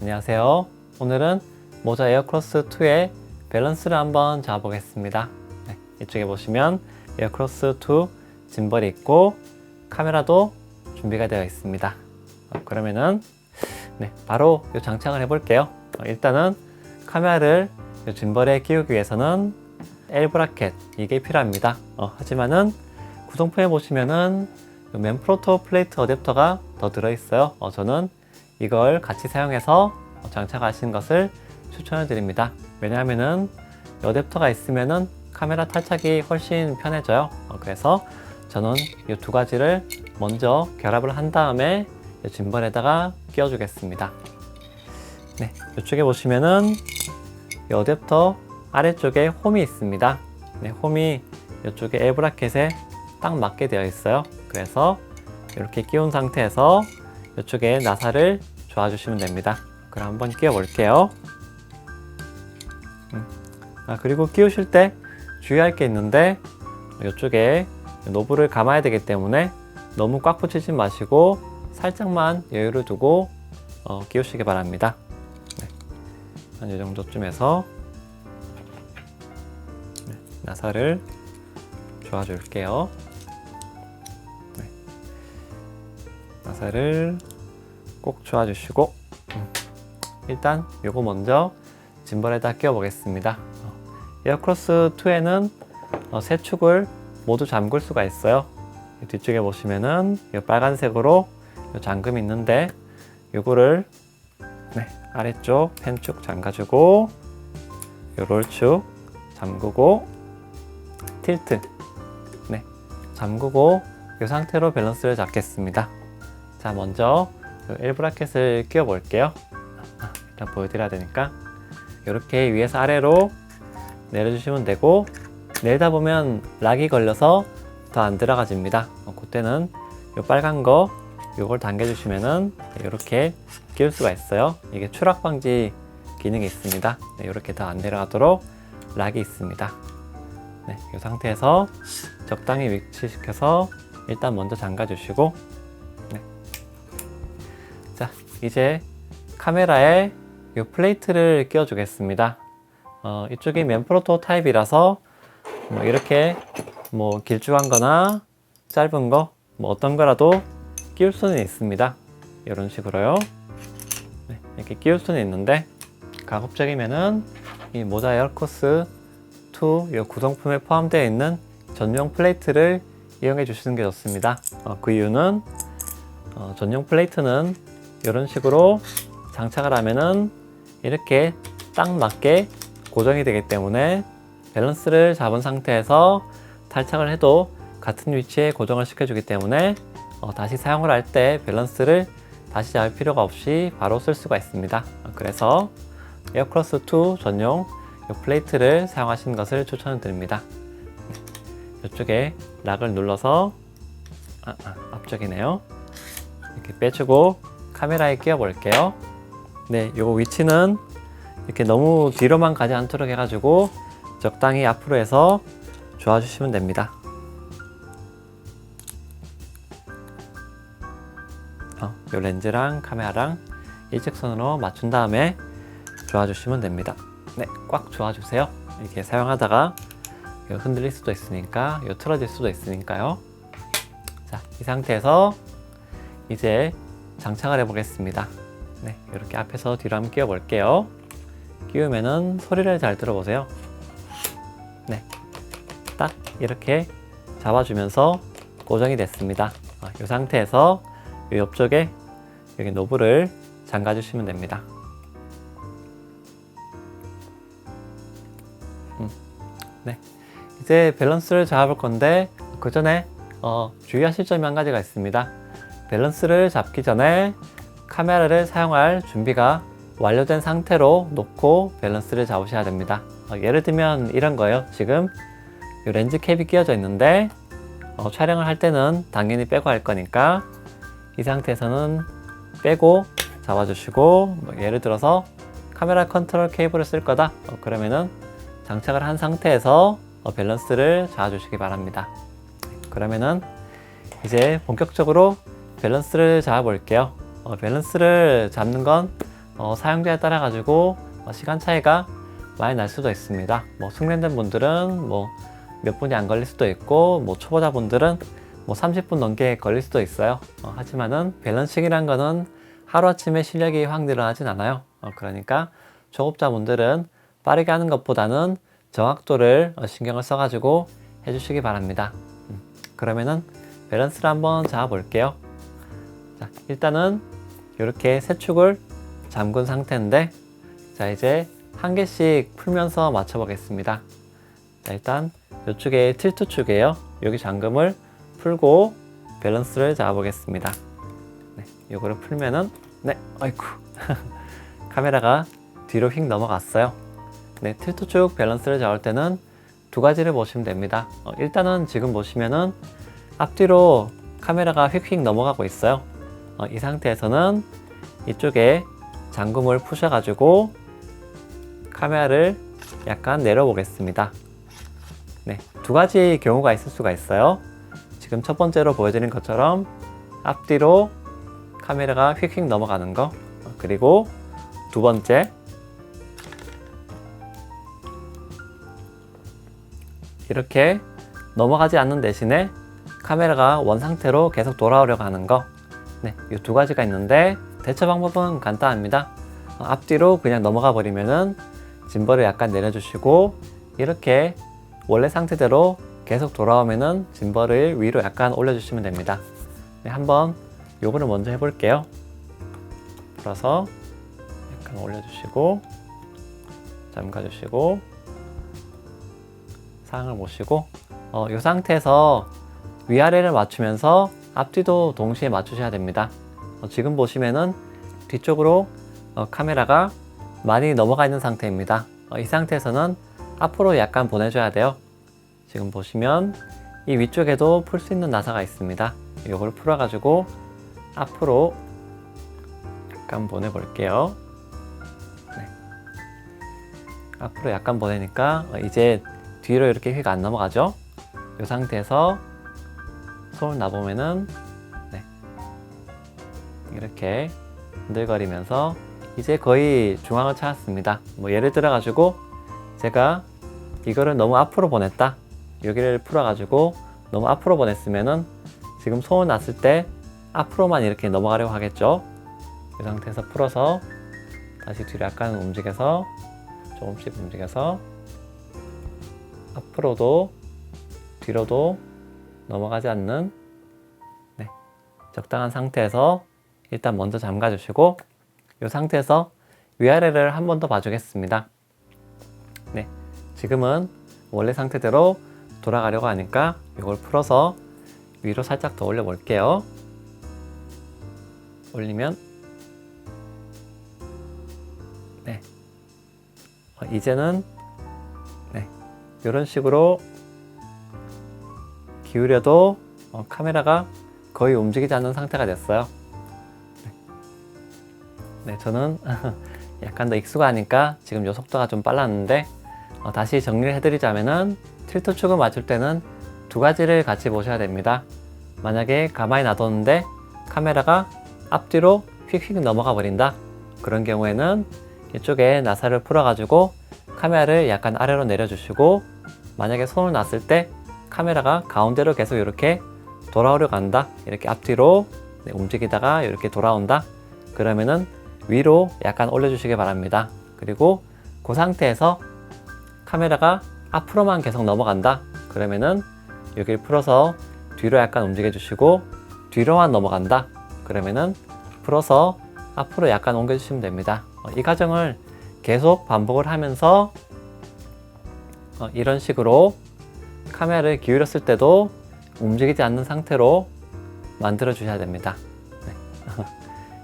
안녕하세요. 오늘은 모자 에어크로스2의 밸런스를 한번 잡아보겠습니다. 이쪽에 보시면 에어크로스2 짐벌이 있고 카메라도 준비가 되어 있습니다. 그러면은 바로 이 장착을 해볼게요. 일단은 카메라를 이 짐벌에 끼우기 위해서는 L 브라켓 이게 필요합니다. 하지만은 구성품에 보시면은 맨프로토 플레이트 어댑터가 더 들어있어요. 저는 이걸 같이 사용해서 장착하시는 것을 추천을 드립니다. 왜냐하면은 어댑터가 있으면은 카메라 탈착이 훨씬 편해져요. 그래서 저는 이 두 가지를 먼저 결합을 한 다음에 이 짐벌에다가 끼워 주겠습니다. 이쪽에 보시면은 이 어댑터 아래쪽에 홈이 있습니다. 홈이 이쪽에 L 브라켓에 딱 맞게 되어 있어요. 그래서 이렇게 끼운 상태에서 이쪽에 나사를 조아주시면 됩니다. 그럼 한번 끼워 볼게요. 그리고 끼우실 때 주의할 게 있는데 이쪽에 노브를 감아야 되기 때문에 너무 꽉 붙이지 마시고 살짝만 여유를 두고 끼우시기 바랍니다. 한 이 정도쯤에서 나사를 조아 줄게요. 나사를 꼭 조아 주시고 일단 요거 먼저 짐벌에다 끼워 보겠습니다. 에어크로스2에는 세 축을 모두 잠글 수가 있어요. 뒤쪽에 보시면은 이 빨간색으로 이 잠금이 있는데 요거를 아래쪽 펜축 잠가주고 요 롤축 잠그고 틸트 잠그고 이 상태로 밸런스를 잡겠습니다. 자, 먼저 L 브라켓을 끼워 볼게요. 일단 보여드려야 되니까 이렇게 위에서 아래로 내려주시면 되고, 내리다 보면 락이 걸려서 더 안 들어가집니다. 그때는 이 빨간 거 요걸 당겨주시면은 이렇게 끼울 수가 있어요. 이게 추락 방지 기능이 있습니다. 이렇게 더 안 내려가도록 락이 있습니다. 이 상태에서 적당히 위치시켜서 일단 먼저 잠가 주시고, 자, 이제 카메라에 이 플레이트를 끼워 주겠습니다. 이쪽이 맨프로토 타입이라서 이렇게 길쭉한 거나 짧은 거 어떤 거라도 끼울 수는 있습니다. 이런 식으로요. 이렇게 끼울 수는 있는데 가급적이면은 이 모자 에어크로스2 이 구성품에 포함되어 있는 전용 플레이트를 이용해 주시는 게 좋습니다. 그 이유는 전용 플레이트는 이런 식으로 장착을 하면은 이렇게 딱 맞게 고정이 되기 때문에 밸런스를 잡은 상태에서 탈착을 해도 같은 위치에 고정을 시켜주기 때문에 다시 사용을 할 때 밸런스를 다시 잡을 필요가 없이 바로 쓸 수가 있습니다. 그래서 에어크로스2 전용 이 플레이트를 사용하시는 것을 추천을 드립니다. 이쪽에 락을 눌러서 앞쪽이네요. 이렇게 빼주고 카메라에 끼워 볼게요. 요 위치는 이렇게 너무 뒤로만 가지 않도록 해가지고 적당히 앞으로 해서 조아주시면 됩니다. 이 렌즈랑 카메라랑 일직선으로 맞춘 다음에 조아주시면 됩니다. 꽉 조아주세요. 이렇게 사용하다가 흔들릴 수도 있으니까 틀어질 수도 있으니까요. 자, 이 상태에서 이제 장착을 해 보겠습니다. 이렇게 앞에서 뒤로 한번 끼워 볼게요. 끼우면은 소리를 잘 들어보세요. 딱 이렇게 잡아주면서 고정이 됐습니다. 이 상태에서 이 옆쪽에 여기 노브를 잠가 주시면 됩니다. 이제 밸런스를 잡아볼 건데 그 전에 주의하실 점이 한 가지가 있습니다. 밸런스를 잡기 전에 카메라를 사용할 준비가 완료된 상태로 놓고 밸런스를 잡으셔야 됩니다. 예를 들면 이런 거예요. 지금 이 렌즈 캡이 끼워져 있는데 촬영을 할 때는 당연히 빼고 할 거니까 이 상태에서는 빼고 잡아주시고, 예를 들어서 카메라 컨트롤 케이블을 쓸 거다 그러면은 장착을 한 상태에서 밸런스를 잡아주시기 바랍니다. 그러면은 이제 본격적으로 밸런스를 잡아 볼게요. 밸런스를 잡는 건 사용자에 따라 가지고 시간 차이가 많이 날 수도 있습니다. 숙련된 분들은 몇 분이 안 걸릴 수도 있고, 초보자 분들은 30분 넘게 걸릴 수도 있어요. 하지만은 밸런싱이란 거는 하루아침에 실력이 확 늘어나진 않아요. 그러니까 초급자 분들은 빠르게 하는 것보다는 정확도를 신경을 써가지고 해주시기 바랍니다. 그러면은 밸런스를 한번 잡아 볼게요. 자, 일단은 이렇게 세 축을 잠근 상태인데, 자, 이제 한 개씩 풀면서 맞춰 보겠습니다. 자, 일단 이쪽에 틸트 축이에요. 여기 잠금을 풀고 밸런스를 잡아 보겠습니다. 네, 요거를 풀면은, 네, 아이쿠. 카메라가 뒤로 휙 넘어갔어요. 네, 틸트 쪽 밸런스를 잡을 때는 두 가지를 보시면 됩니다. 일단은 지금 보시면은 앞뒤로 카메라가 휙휙 넘어가고 있어요. 이 상태에서는 이쪽에 잠금을 푸셔가지고 카메라를 약간 내려보겠습니다. 네, 두 가지 경우가 있을 수가 있어요. 지금 첫 번째로 보여드린 것처럼 앞뒤로 카메라가 휙휙 넘어가는 거, 그리고 두 번째, 이렇게 넘어가지 않는 대신에 카메라가 원 상태로 계속 돌아오려고 하는 거. 네, 이 두 가지가 있는데 대처 방법은 간단합니다. 앞뒤로 그냥 넘어가 버리면은 짐벌을 약간 내려주시고, 이렇게 원래 상태대로 계속 돌아오면은 짐벌을 위로 약간 올려주시면 됩니다. 네, 한번 요거를 먼저 해볼게요. 풀어서 약간 올려주시고, 잠가주시고, 상을 보시고, 이 상태에서 위아래를 맞추면서 앞뒤도 동시에 맞추셔야 됩니다. 지금 보시면은 뒤쪽으로 카메라가 많이 넘어가 있는 상태입니다. 이 상태에서는 앞으로 약간 보내줘야 돼요. 지금 보시면 이 위쪽에도 풀 수 있는 나사가 있습니다. 이걸 풀어가지고 앞으로 약간 보내볼게요. 네. 앞으로 약간 보내니까 이제 뒤로 이렇게 휙 안 넘어가죠. 이 상태에서 손을 놔보면은, 네, 이렇게 흔들거리면서 이제 거의 중앙을 찾았습니다. 예를 들어 가지고 제가 이거를 너무 앞으로 보냈다, 여기를 풀어 가지고 너무 앞으로 보냈으면은 지금 손을 놨을 때 앞으로만 이렇게 넘어가려고 하겠죠. 이 상태에서 풀어서 다시 뒤로 약간 움직여서, 조금씩 움직여서 앞으로도 뒤로도 넘어가지 않는, 네, 적당한 상태에서 일단 먼저 잠가 주시고, 이 상태에서 위아래를 한 번 더 봐주겠습니다. 네, 지금은 원래 상태대로 돌아가려고 하니까 이걸 풀어서 위로 살짝 더 올려 볼게요. 올리면, 네, 이제는, 네, 이런 식으로 기울여도 카메라가 거의 움직이지 않는 상태가 됐어요. 네, 저는 약간 더 익숙하니까 지금 요 속도가 좀 빨랐는데, 다시 정리를 해드리자면은 틸트 축을 맞출 때는 두 가지를 같이 보셔야 됩니다. 만약에 가만히 놔뒀는데 카메라가 앞뒤로 휙휙 넘어가 버린다, 그런 경우에는 이쪽에 나사를 풀어가지고 카메라를 약간 아래로 내려주시고, 만약에 손을 놨을 때 카메라가 가운데로 계속 이렇게 돌아오려고 한다, 이렇게 앞뒤로, 네, 움직이다가 이렇게 돌아온다, 그러면은 위로 약간 올려주시기 바랍니다. 그리고 그 상태에서 카메라가 앞으로만 계속 넘어간다, 그러면은 여기를 풀어서 뒤로 약간 움직여 주시고, 뒤로만 넘어간다, 그러면은 풀어서 앞으로 약간 옮겨 주시면 됩니다. 이 과정을 계속 반복을 하면서 이런 식으로 카메라를 기울였을 때도 움직이지 않는 상태로 만들어 주셔야 됩니다. 네.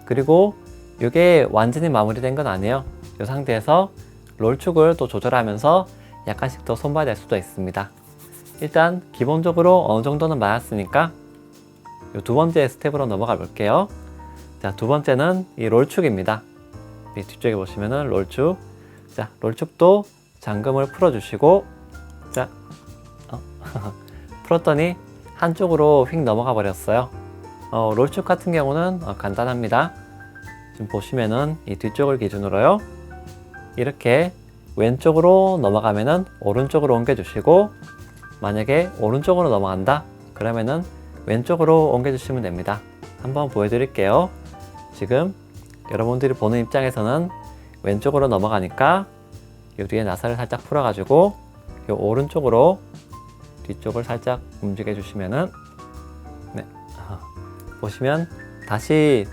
그리고 이게 완전히 마무리된 건 아니에요. 이 상태에서 롤축을 또 조절하면서 약간씩 더 손봐야 될 수도 있습니다. 일단 기본적으로 어느 정도는 맞았으니까 이 두 번째 스텝으로 넘어가 볼게요. 자, 두 번째는 이 롤축입니다. 이 뒤쪽에 보시면은 롤축. 자, 롤축도 잠금을 풀어주시고, 자, 풀었더니 한쪽으로 휙 넘어가 버렸어요. 롤축 같은 경우는 간단합니다. 지금 보시면은 이 뒤쪽을 기준으로요. 이렇게 왼쪽으로 넘어가면은 오른쪽으로 옮겨주시고, 만약에 오른쪽으로 넘어간다 그러면은 왼쪽으로 옮겨주시면 됩니다. 한번 보여드릴게요. 지금 여러분들이 보는 입장에서는 왼쪽으로 넘어가니까 이 뒤에 나사를 살짝 풀어가지고 이 오른쪽으로 뒤쪽을 살짝 움직여 주시면은, 네, 보시면 다시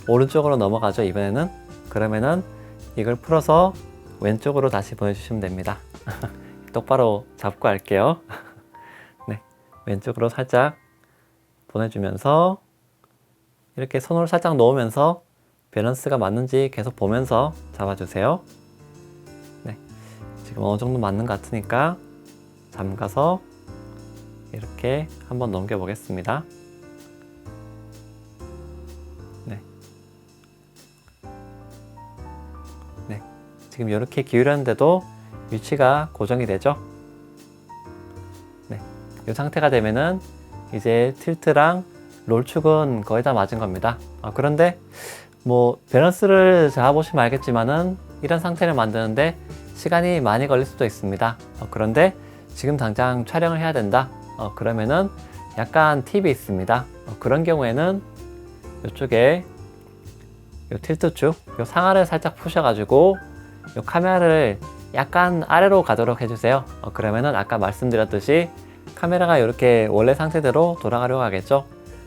오른쪽으로 넘어가죠. 이번에는. 그러면은 이걸 풀어서 왼쪽으로 다시 보내주시면 됩니다. 똑바로 잡고 할게요. 네, 왼쪽으로 살짝 보내주면서 이렇게 손으로 살짝 놓으면서 밸런스가 맞는지 계속 보면서 잡아주세요. 네, 지금 어느 정도 맞는 것 같으니까 잠가서 이렇게 한번 넘겨 보겠습니다. 네. 네, 지금 이렇게 기울였는데도 위치가 고정이 되죠. 네, 이 상태가 되면은 이제 틸트랑 롤축은 거의 다 맞은 겁니다. 그런데 뭐 밸런스를 잡아보시면 알겠지만은 이런 상태를 만드는데 시간이 많이 걸릴 수도 있습니다. 그런데 지금 당장 촬영을 해야 된다. 그러면은 약간 팁이 있습니다. 그런 경우에는 이쪽에 이 틸트축, 이 상하를 살짝 푸셔가지고 이 카메라를 약간 아래로 가도록 해주세요. 그러면은 아까 말씀드렸듯이 카메라가 이렇게 원래 상태대로 돌아가려고 하겠죠.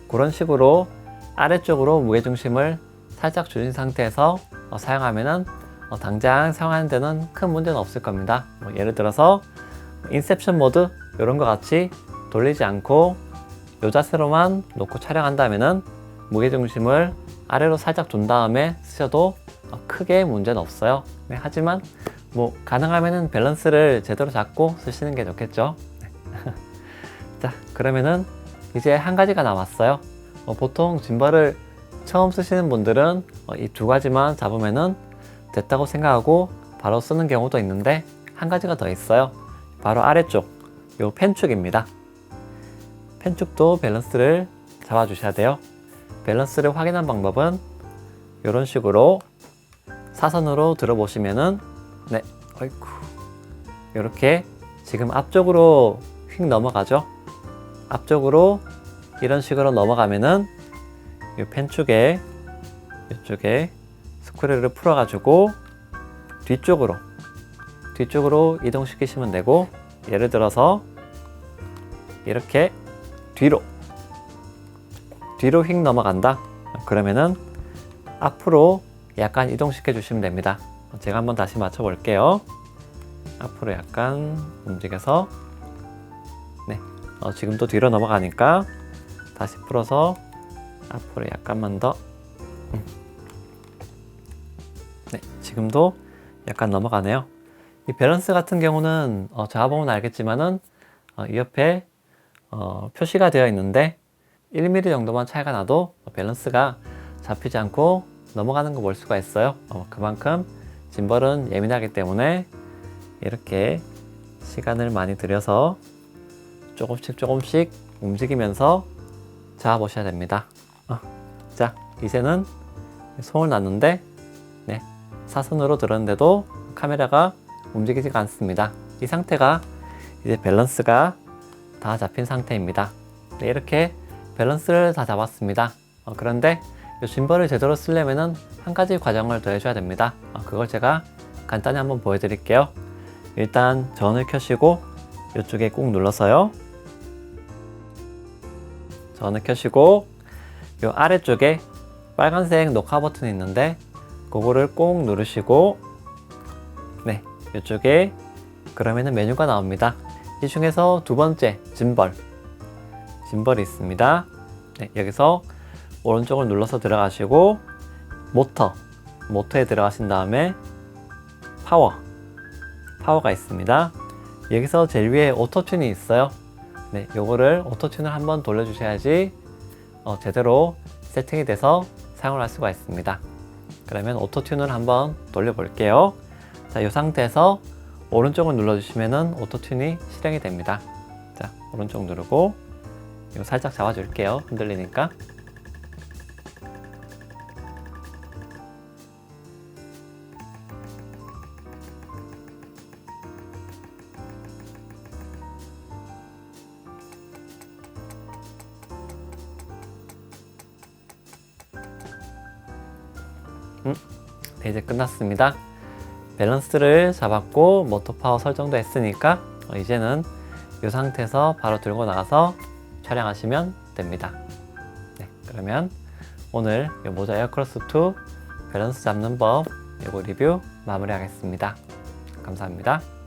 그런 식으로 아래쪽으로 무게중심을 살짝 줄인 상태에서 사용하면은 당장 사용하는 데는 큰 문제는 없을 겁니다. 예를 들어서 인셉션 모드 이런 거 같이 돌리지 않고 이 자세로만 놓고 촬영한다면은 무게중심을 아래로 살짝 둔 다음에 쓰셔도 크게 문제는 없어요. 네, 하지만 뭐 가능하면은 밸런스를 제대로 잡고 쓰시는 게 좋겠죠. 자, 그러면은 이제 한 가지가 남았어요. 보통 짐벌을 처음 쓰시는 분들은 이 두 가지만 잡으면은 됐다고 생각하고 바로 쓰는 경우도 있는데, 한 가지가 더 있어요. 바로 아래쪽 요 펜축입니다. 펜축도 밸런스를 잡아 주셔야 돼요. 밸런스를 확인한 방법은 이런 식으로 사선으로 들어보시면은, 네, 어이쿠, 이렇게 지금 앞쪽으로 휙 넘어가죠. 앞쪽으로 이런 식으로 넘어가면은 이 펜축에 이쪽에 스크류를 풀어가지고 뒤쪽으로 이동시키시면 되고, 예를 들어서 이렇게 뒤로 휙 넘어간다 그러면은 앞으로 약간 이동시켜 주시면 됩니다. 제가 한번 다시 맞춰 볼게요. 앞으로 약간 움직여서, 네, 지금도 뒤로 넘어가니까 다시 풀어서 앞으로 약간만 더, 네, 지금도 약간 넘어가네요. 이 밸런스 같은 경우는 잡아보면 알겠지만은 이 옆에 표시가 되어 있는데 1mm 정도만 차이가 나도 밸런스가 잡히지 않고 넘어가는 거 볼 수가 있어요. 그만큼 짐벌은 예민하기 때문에 이렇게 시간을 많이 들여서 조금씩 움직이면서 잡아보셔야 됩니다. 자, 이제는 손을 놨는데, 네, 사선으로 들었는데도 카메라가 움직이지가 않습니다. 이 상태가 이제 밸런스가 다 잡힌 상태입니다. 네, 이렇게 밸런스를 다 잡았습니다. 그런데 이 짐벌을 제대로 쓰려면은 한 가지 과정을 더 해줘야 됩니다. 그걸 제가 간단히 한번 보여드릴게요. 일단 전을 켜시고 이쪽에 꾹 눌러서요. 전을 켜시고 이 아래쪽에 빨간색 녹화 버튼이 있는데 그거를 꼭 누르시고, 네, 이쪽에 그러면은 메뉴가 나옵니다. 이 중에서 두 번째 짐벌이 있습니다. 네, 여기서 오른쪽을 눌러서 들어가시고 모터에 들어가신 다음에 파워가 있습니다. 여기서 제일 위에 오토튠이 있어요. 네, 요거를 오토튠을 한번 돌려주셔야지 제대로 세팅이 돼서 사용을 할 수가 있습니다. 그러면 오토튠을 한번 돌려볼게요. 자, 이 상태에서 오른쪽을 눌러주시면은 오토튠이 실행이 됩니다. 자, 오른쪽 누르고 이거 살짝 잡아줄게요. 흔들리니까. 네, 이제 끝났습니다. 밸런스를 잡았고 모터 파워 설정도 했으니까 이제는 이 상태에서 바로 들고 나가서 촬영하시면 됩니다. 네, 그러면 오늘 이 모자 에어크로스2 밸런스 잡는 법 이거 리뷰 마무리하겠습니다. 감사합니다.